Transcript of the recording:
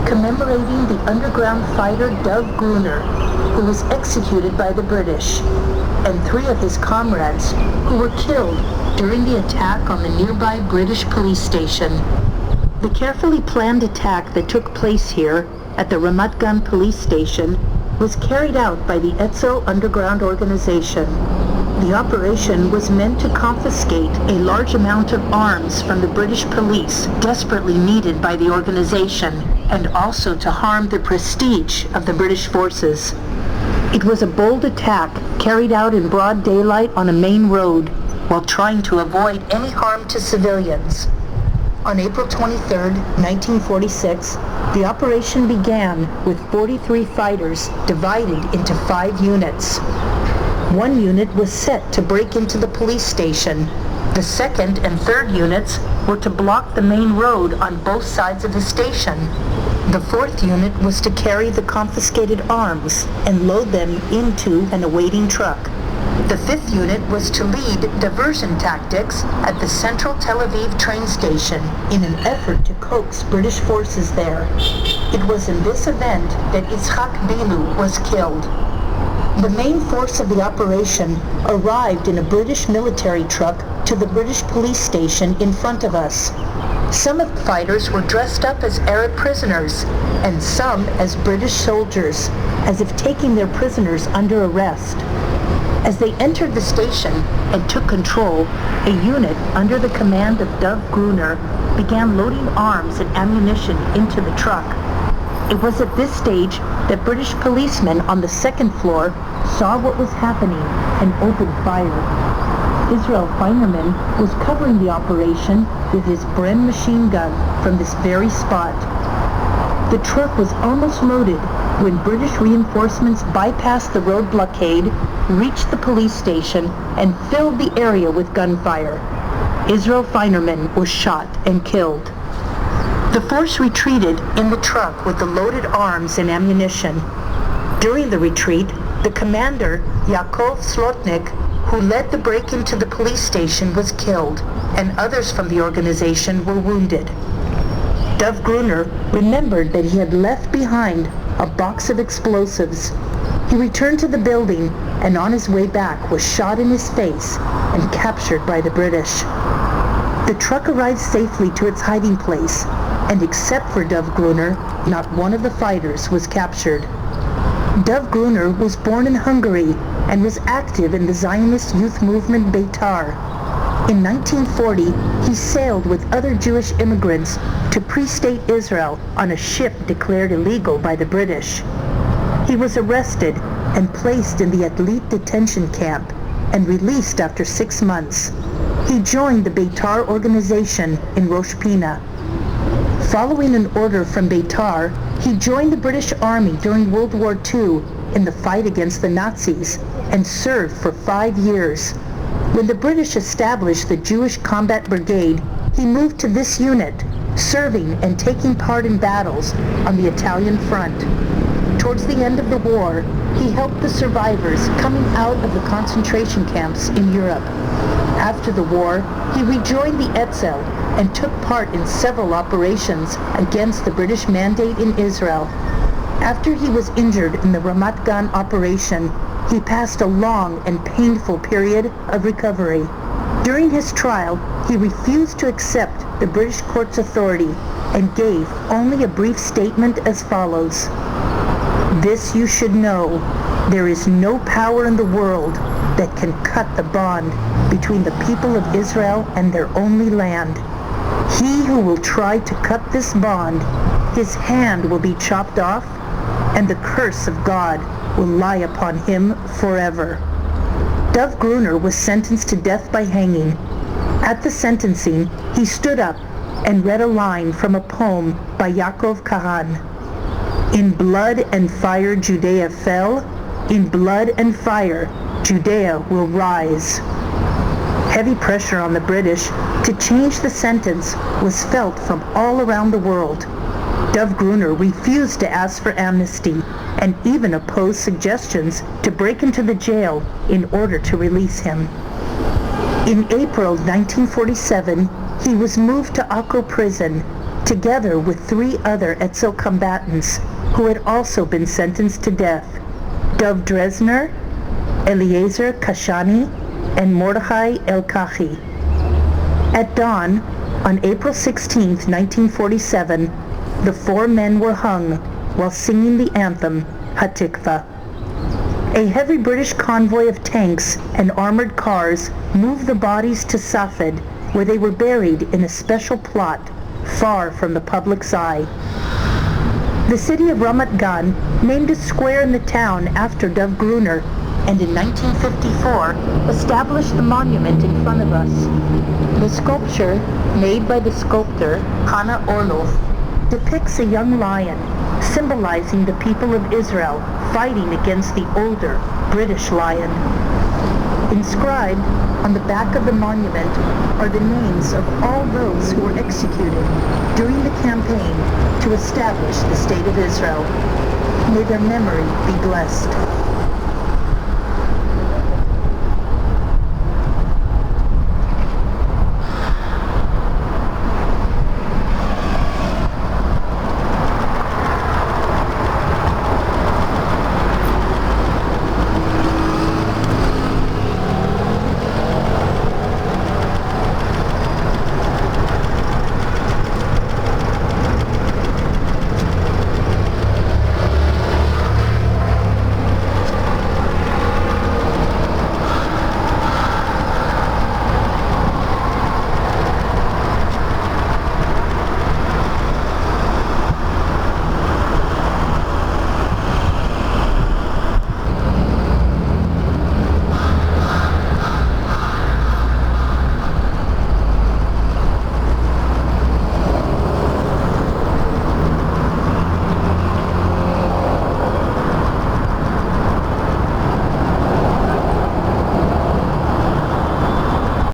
commemorating the underground fighter Dov Grunner, who was executed by the British, and 3 of his comrades who were killed during the attack on the nearby British police station. The carefully planned attack that took place here at the Ramat Gan police station was carried out by the Etzel underground organization. The operation was meant to confiscate a large amount of arms from the British police desperately needed by the organization, and also to harm the prestige of the British forces. It was a bold attack carried out in broad daylight on a main road while trying to avoid any harm to civilians. On April 23, 1946, the operation began with 43 fighters divided into 5 units. 1 unit was set to break into the police station. The 2nd and 3rd units were to block the main road on both sides of the station. The 4th unit was to carry the confiscated arms and load them into an awaiting truck. The 5th unit was to lead diversion tactics at the central Tel Aviv train station in an effort to coax British forces there. It was in this event that Yitzhak Bilu was killed. The main force of the operation arrived in a British military truck to the British police station in front of us. Some of the fighters were dressed up as Arab prisoners, and some as British soldiers, as if taking their prisoners under arrest. As they entered the station and took control, a unit under the command of Dov Grunner began loading arms and ammunition into the truck. It was at this stage that British policemen on the 2nd floor saw what was happening and opened fire. Israel Feinerman was covering the operation with his Bren machine gun from this very spot. The truck was almost loaded when British reinforcements bypassed the road blockade, reached the police station, and filled the area with gunfire. Israel Feinerman was shot and killed. The force retreated in the truck with the loaded arms and ammunition. During the retreat, the commander, Yaakov Slotnik, who led the break into the police station, was killed, and others from the organization were wounded. Dov Grunner remembered that he had left behind a box of explosives. He returned to the building and on his way back was shot in his face and captured by the British. The truck arrived safely to its hiding place, and except for Dov Grunner, not one of the fighters was captured. Dov Grunner was born in Hungary and was active in the Zionist youth movement Beitar. In 1940, he sailed with other Jewish immigrants to pre-state Israel on a ship declared illegal by the British. He was arrested and placed in the Atlit detention camp and released after 6 months. He joined the Beitar organization in Rosh Pina. Following an order from Beitar, he joined the British Army during World War II in the fight against the Nazis and served for 5 years. When the British established the Jewish Combat Brigade, he moved to this unit, serving and taking part in battles on the Italian front. Towards the end of the war, he helped the survivors coming out of the concentration camps in Europe. After the war, he rejoined the Etzel and took part in several operations against the British mandate in Israel. After he was injured in the Ramat Gan operation, he passed a long and painful period of recovery. During his trial, he refused to accept the British court's authority and gave only a brief statement as follows: "This you should know, there is no power in the world that can cut the bond between the people of Israel and their only land. He who will try to cut this bond, his hand will be chopped off, and the curse of God will lie upon him forever." Dov Grunner was sentenced to death by hanging. At the sentencing, he stood up and read a line from a poem by Yaakov Kahan. "In blood and fire Judea fell, in blood and fire Judea will rise." Heavy pressure on the British to change the sentence was felt from all around the world. Dov Grunner refused to ask for amnesty and even opposed suggestions to break into the jail in order to release him. In April 1947, he was moved to Akko prison. together with 3 other Etzel combatants who had also been sentenced to death: Dov Dresner, Eliezer Kashani, and Mordechai Elkachi. At dawn, on April 16, 1947, the 4 men were hung while singing the anthem, Hatikva. A heavy British convoy of tanks and armored cars moved the bodies to Safed, where they were buried in a special plot far from the public's eye. The city of Ramat Gan named a square in the town after Dov Grunner, and in 1954 established the monument in front of us. The sculpture, made by the sculptor Hannah Orloff, depicts a young lion, symbolizing the people of Israel fighting against the older British lion. Inscribed on the back of the monument are the names of all those who were executed during the campaign to establish the State of Israel. May their memory be blessed.